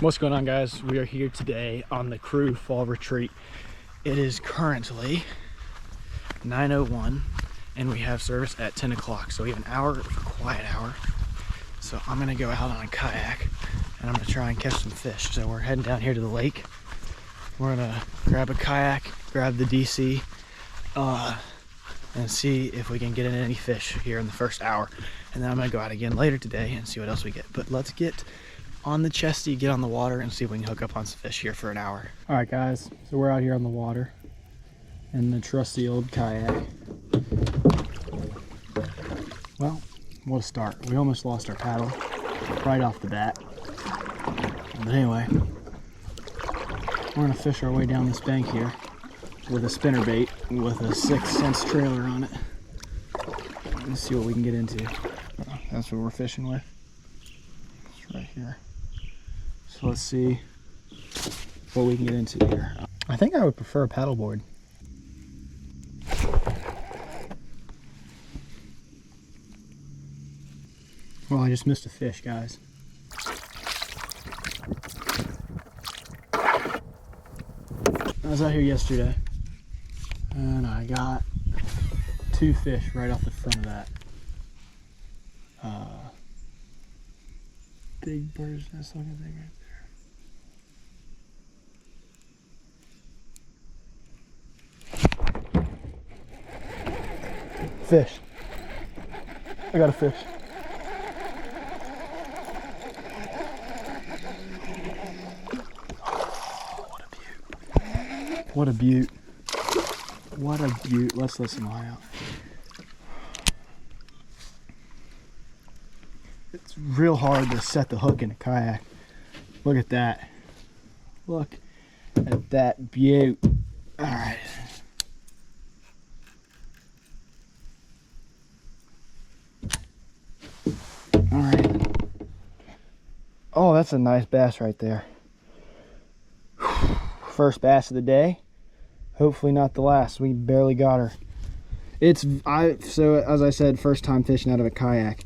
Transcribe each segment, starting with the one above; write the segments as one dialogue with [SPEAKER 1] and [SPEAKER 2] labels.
[SPEAKER 1] What's going on, guys? We are here today on the crew fall retreat. It is currently 9:01 and we have service at 10 o'clock. So we have an hour, a quiet hour. So I'm gonna go out on a kayak and I'm gonna try and catch some fish. So we're heading down here to the lake. We're gonna grab a kayak, grab the DC, and see if we can get in any fish here in the first hour. And then I'm gonna go out again later today and see what else we get. But let's get on the chesty, get on the water, and see if we can hook up on some fish here for an hour. All right, guys, so we're out here on the water in the trusty old kayak. Well, what a start. We almost lost our paddle right off the bat. But anyway, we're gonna fish our way down this bank here with a spinnerbait with a 6 cents trailer on it. Let's see what we can get into. That's what we're fishing with. It's right here. So let's see what we can get into here. I think I would prefer a paddleboard. Well, I just missed a fish, guys. I was out here yesterday and I got 2 fish right off the front of that. Big bird's nest looking thing right there. Fish. I got a fish. Oh, what a beaut. What a beaut. What a beaut. Let's let some eye out. It's real hard to set the hook in a kayak. Look at that. Look at that beaut. All right. All right. Oh, that's a nice bass right there. First bass of the day. Hopefully not the last. We barely got her. So as I said, first time fishing out of a kayak.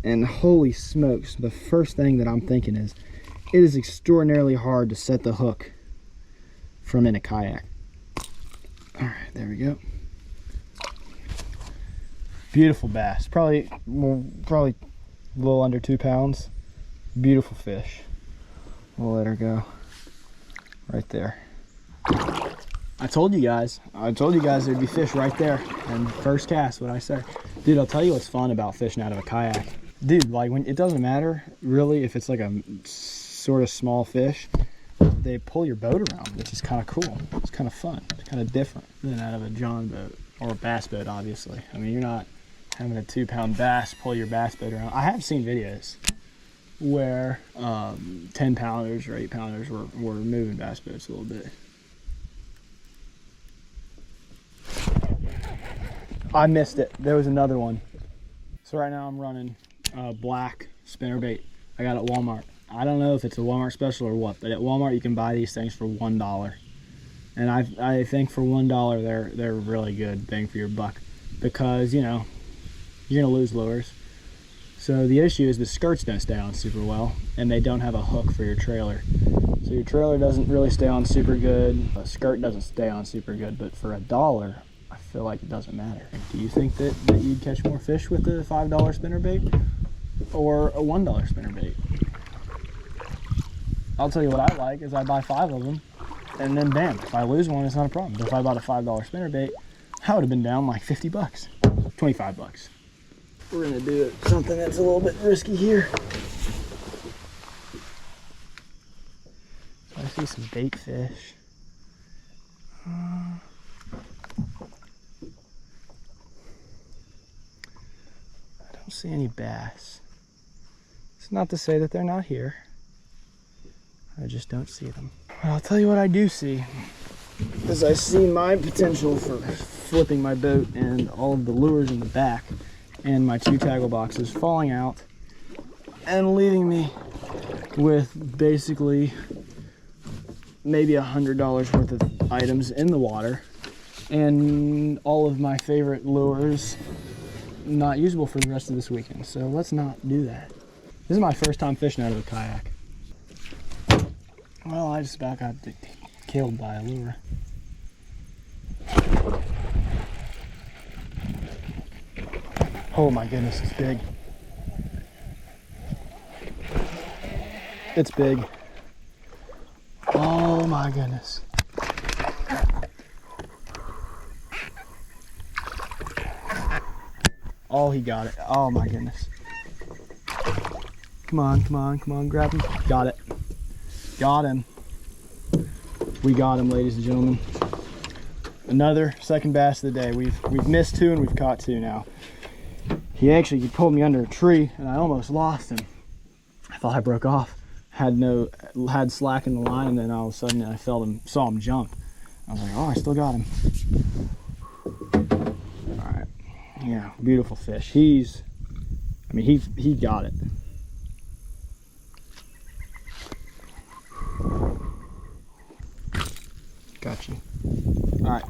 [SPEAKER 1] And holy smokes, the first thing that I'm thinking is, it is extraordinarily hard to set the hook from in a kayak. All right, there we go. Beautiful bass, probably a little under 2 pounds. Beautiful fish. We'll let her go right there. I told you guys there'd be fish right there. And first cast, what I say. Dude, I'll tell you what's fun about fishing out of a kayak. Dude, like, when it doesn't matter really if it's like a sort of small fish, they pull your boat around, which is kind of cool. It's kind of fun. It's kind of different than out of a john boat or a bass boat, obviously. I mean, you're not having a 2-pound bass pull your bass boat around. I have seen videos where 10-pounders or 8-pounders were moving bass boats a little bit. I missed it. There was another one. So right now I'm running black spinnerbait I got at Walmart. I don't know if it's a Walmart special or what, but at Walmart you can buy these things for $1. And I think for $1 they're really good bang for your buck, because you know you're gonna lose lures. So the issue is the skirts don't stay on super well, and they don't have a hook for your trailer. So your trailer doesn't really stay on super good. A skirt doesn't stay on super good, but for $1, I feel like it doesn't matter. Do you think that you'd catch more fish with a $5 spinnerbait or a $1 spinnerbait? I'll tell you what I like is I buy 5 of them, and then bam, if I lose one, it's not a problem. But if I bought a $5 spinnerbait, I would have been down like 50 bucks, 25 bucks. We're gonna do something that's a little bit risky here. So I see some bait fish. I don't see any bass. It's not to say that they're not here. I just don't see them. But I'll tell you what I do see, is I see my potential for flipping my boat and all of the lures in the back and my 2 tackle boxes falling out and leaving me with basically maybe $100 worth of items in the water and all of my favorite lures not usable for the rest of this weekend. So let's not do that. This is my first time fishing out of a kayak. Well, I just about got killed by a lure. Oh my goodness, it's big. It's big. Oh my goodness. Oh, he got it. Oh my goodness. Come on, come on, come on, grab him. Got it. Got him. We got him, ladies and gentlemen. Another second bass of the day. We've missed 2 and we've caught 2 now. He pulled me under a tree and I almost lost him. I thought I broke off. Had slack in the line, and then all of a sudden I saw him jump. I was like, oh, I still got him. All right, yeah, beautiful fish. He got it. Got you. All right,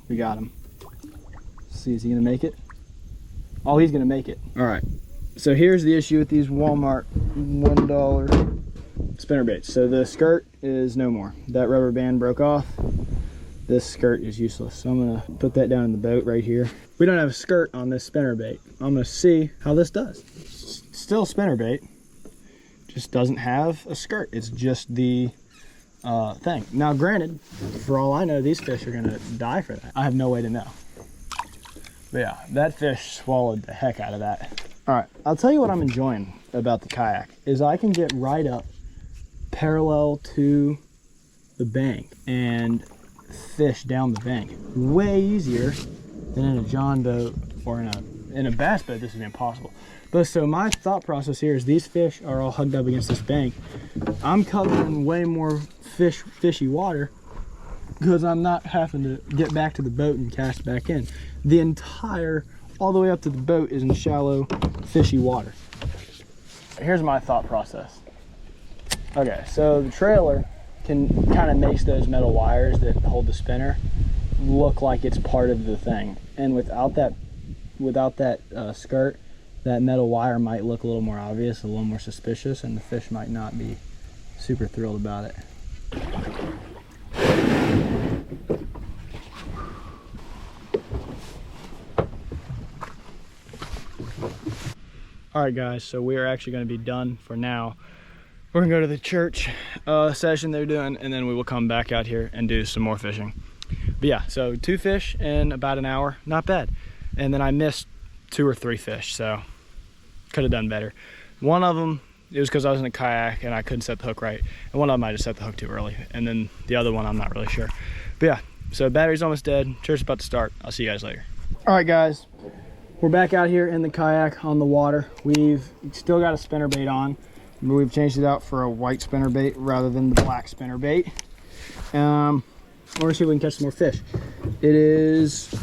[SPEAKER 1] we got him. Let's see, is he gonna make it? Oh, he's gonna make it. All right. So here's the issue with these Walmart $1 spinnerbaits. So the skirt is no more. That rubber band broke off. This skirt is useless. So I'm gonna put that down in the boat right here. We don't have a skirt on this spinnerbait. I'm gonna see how this does. Still spinnerbait, just doesn't have a skirt. It's just the thing. Now granted, for all I know, these fish are gonna die for that. I have no way to know. But yeah, that fish swallowed the heck out of that. All right, I'll tell you what I'm enjoying about the kayak is I can get right up parallel to the bank and fish down the bank way easier than in a John boat or in a bass boat. This is impossible. But so my thought process here is these fish are all hugged up against this bank. I'm covering way more fishy water because I'm not having to get back to the boat and cast back in. All the way up to the boat is in shallow, fishy water. Here's my thought process. Okay, so the trailer kind of makes those metal wires that hold the spinner look like it's part of the thing. And without that skirt, that metal wire might look a little more obvious, a little more suspicious, and the fish might not be super thrilled about it. All right, guys, so we are actually going to be done for now. We're gonna go to the church session they're doing, and then we will come back out here and do some more fishing. But yeah, so 2 fish in about an hour, not bad. And then I missed 2 or 3 fish, so could have done better. One of them, it was because I was in a kayak and I couldn't set the hook right. And one of them I just set the hook too early. And then the other one, I'm not really sure. But yeah, so battery's almost dead. Church is about to start. I'll see you guys later. All right, guys, we're back out here in the kayak on the water. We've still got a spinnerbait on. We've changed it out for a white spinnerbait rather than the black spinnerbait. We're gonna see if we can catch some more fish. It is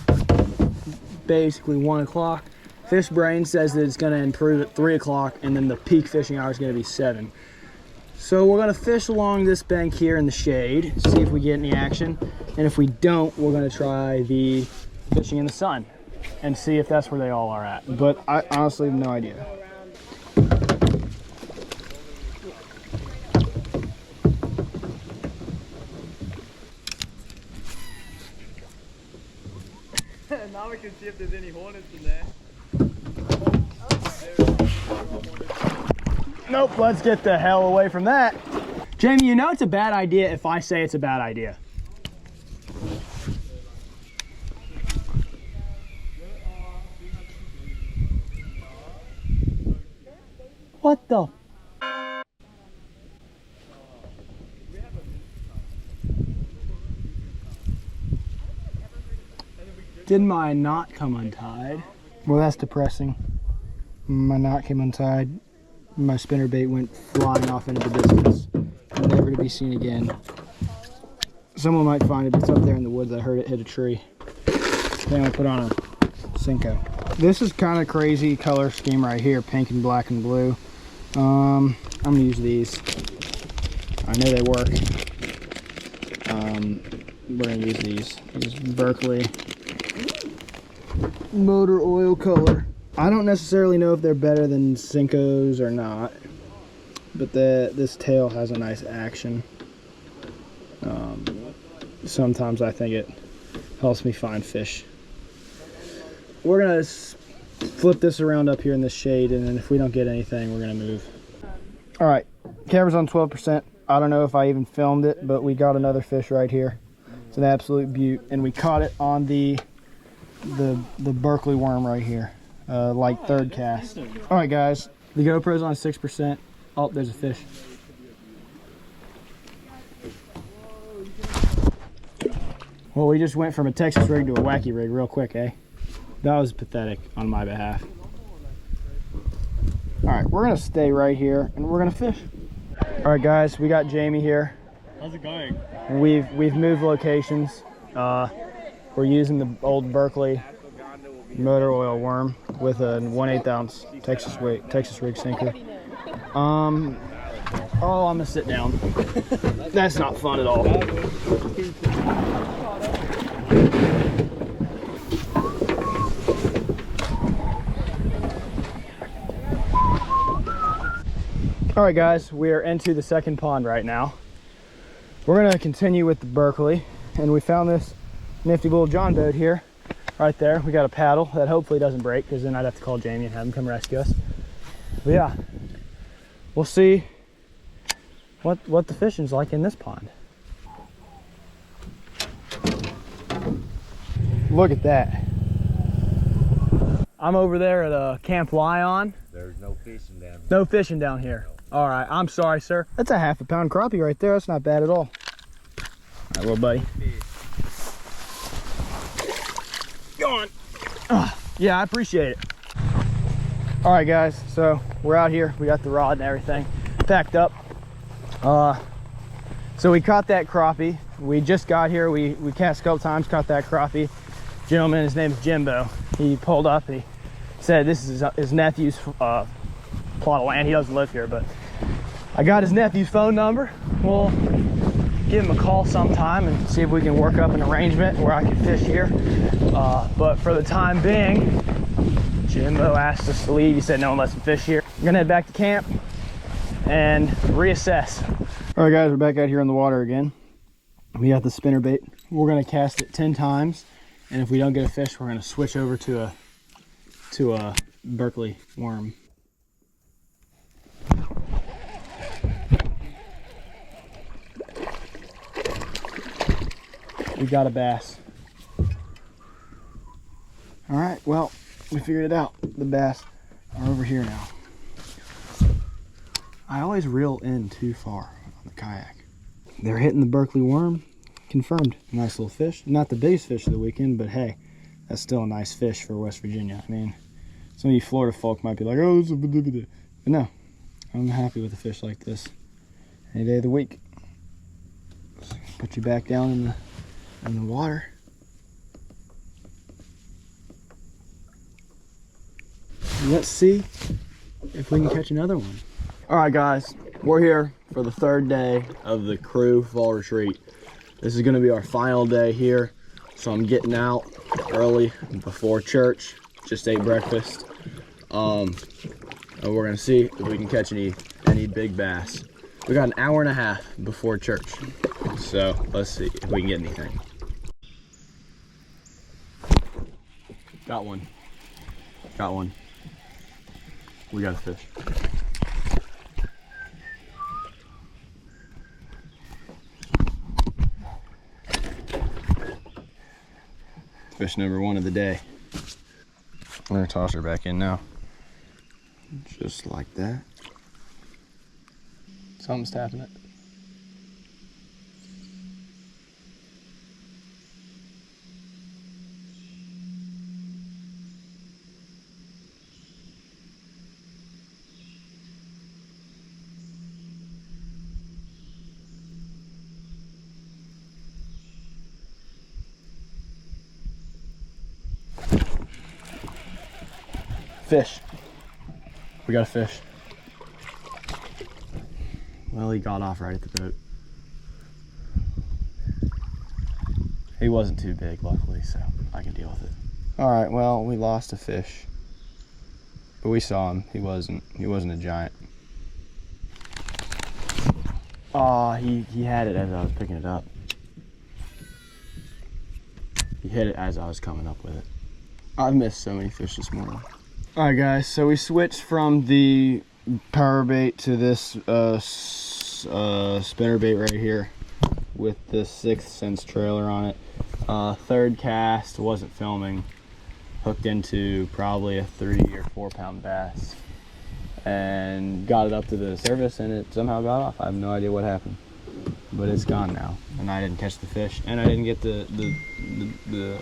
[SPEAKER 1] basically 1 o'clock. Fish Brain says that it's gonna improve at 3 o'clock, and then the peak fishing hour is gonna be 7. So we're gonna fish along this bank here in the shade, see if we get any action. And if we don't, we're gonna try the fishing in the sun and see if that's where they all are at. But I honestly have no idea.
[SPEAKER 2] Now we can see if there's any hornets in there.
[SPEAKER 1] Nope, let's get the hell away from that. Jamie, you know it's a bad idea if I say it's a bad idea. What the? Did my knot come untied? Well, that's depressing. My knot came untied. My spinnerbait went flying off into the distance, never to be seen again. Someone might find it. It's up there in the woods. I heard it hit a tree. Then I put on a Cinco. This is kind of crazy color scheme right here, pink and black and blue. I'm gonna use these. I know they work. We're gonna use these. These Berkeley motor oil color. I don't necessarily know if they're better than Cincos or not, but this tail has a nice action. Sometimes I think it helps me find fish. We're gonna flip this around up here in this shade, and then if we don't get anything, we're gonna move. All right, camera's on 12%. I don't know if I even filmed it, but we got another fish right here. It's an absolute beaut, and we caught it on the Berkeley worm right here, like third cast. All right, guys, the GoPro's on 6%. Oh, there's a fish. Well, we just went from a Texas rig to a wacky rig real quick, eh? That was pathetic on my behalf. All right, we're gonna stay right here and we're gonna fish. All right, guys, we got Jamie here.
[SPEAKER 2] How's it going?
[SPEAKER 1] We've moved locations. We're using the old Berkeley motor oil worm with a 1/8 ounce Texas rig sinker. Oh, I'm gonna sit down. That's not fun at all. All right, guys, we are into the second pond right now. We're gonna continue with the Berkeley, and we found this nifty little John boat here, right there. We got a paddle that hopefully doesn't break, because then I'd have to call Jamie and have him come rescue us. But yeah, we'll see what the fishing's like in this pond. Look at that. I'm over there at Camp Lion.
[SPEAKER 3] There's no fishing down here.
[SPEAKER 1] No fishing down here. All right, I'm sorry, sir. That's a ½ pound crappie right there. That's not bad at all. All right, little buddy. Go on. Yeah, I appreciate it. All right, guys, so we're out here. We got the rod and everything packed up. So we caught that crappie. We just got here. We cast a couple times, caught that crappie. Gentleman, his name's Jimbo. He pulled up. He said this is his nephew's plot of land. He doesn't live here, but I got his nephew's phone number. We'll give him a call sometime and see if we can work up an arrangement where I can fish here. But for the time being, Jimbo asked us to leave. He said no one lets him fish here. We're gonna head back to camp and reassess. All right, guys, we're back out here on the water again. We got the spinner bait. We're gonna cast it 10 times, and if we don't get a fish, we're gonna switch over to a Berkeley worm. We got a bass. All right, well, we figured it out. The bass are over here now. I always reel in too far on the kayak. They're hitting the Berkeley worm. Confirmed. Nice little fish. Not the biggest fish of the weekend, but hey, that's still a nice fish for West Virginia. I mean, some of you Florida folk might be like, oh, this is a but no, I'm happy with a fish like this any day of the week. Put you back down in the water. Let's see if we can catch another one. All right, guys, we're here for the third day of the crew fall retreat. This is gonna be our final day here, so I'm getting out early before church. Just ate breakfast. And we're gonna see if we can catch any big bass. We got an hour and a half before church, so let's see if we can get anything. Got one. Got one. We got a fish. Fish number one of the day. We're gonna toss her back in now. Just like that. Something's tapping it. Fish. We got a fish. Well, he got off right at the boat. He wasn't too big, luckily, so I can deal with it. All right, well, we lost a fish, but we saw him. He wasn't a giant. Oh, he had it as I was picking it up. He hit it as I was coming up with it. I've missed so many fish this morning. All right, guys, so we switched from the power bait to this spinner bait right here with the 6th Sense trailer on it. Third cast, wasn't filming, hooked into probably a 3 or 4 pound bass and got it up to the surface, and it somehow got off. I have no idea what happened, but it's gone now, and I didn't catch the fish, and I didn't get the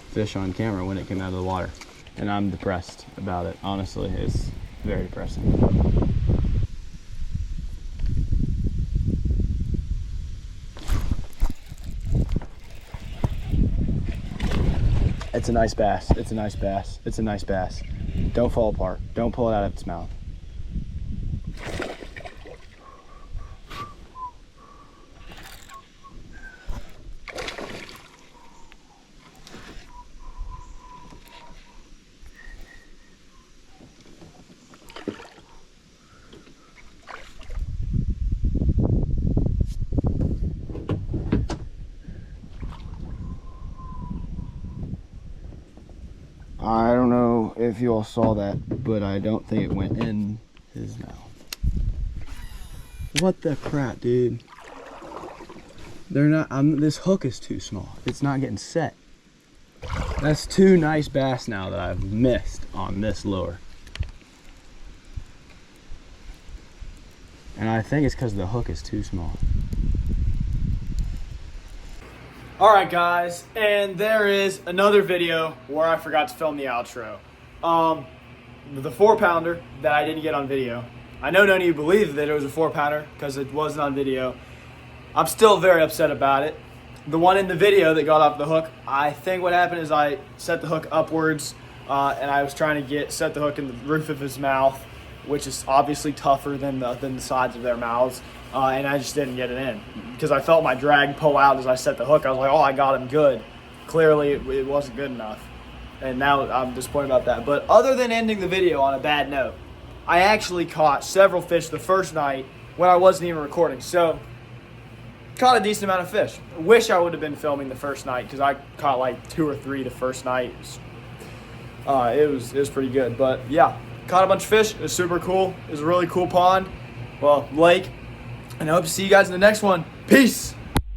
[SPEAKER 1] fish on camera when it came out of the water, and I'm depressed about it. Honestly, it's very depressing. It's a nice bass. It's a nice bass. It's a nice bass. Don't fall apart. Don't pull it out of its mouth. I don't know if you all saw that, but I don't think it went in his mouth. What the crap, dude? They're not, this hook is too small. It's not getting set. That's 2 nice bass now that I've missed on this lure. And I think it's because the hook is too small. Alright guys, and there is another video where I forgot to film the outro. The 4-pounder that I didn't get on video. I know none of you believe that it was a 4-pounder because it wasn't on video. I'm still very upset about it. The one in the video that got off the hook, I think what happened is I set the hook upwards and I was trying to set the hook in the roof of his mouth, which is obviously tougher than the sides of their mouths. And I just didn't get it in because I felt my drag pull out as I set the hook. I was like, oh, I got him good. Clearly, it wasn't good enough. And now I'm disappointed about that. But other than ending the video on a bad note, I actually caught several fish the first night when I wasn't even recording. So, caught a decent amount of fish. I wish I would have been filming the first night because I caught like 2 or 3 the first night. It was pretty good. But yeah, caught a bunch of fish. It was super cool. It was a really cool pond. Well, lake. And I hope to see you guys in the next one. Peace!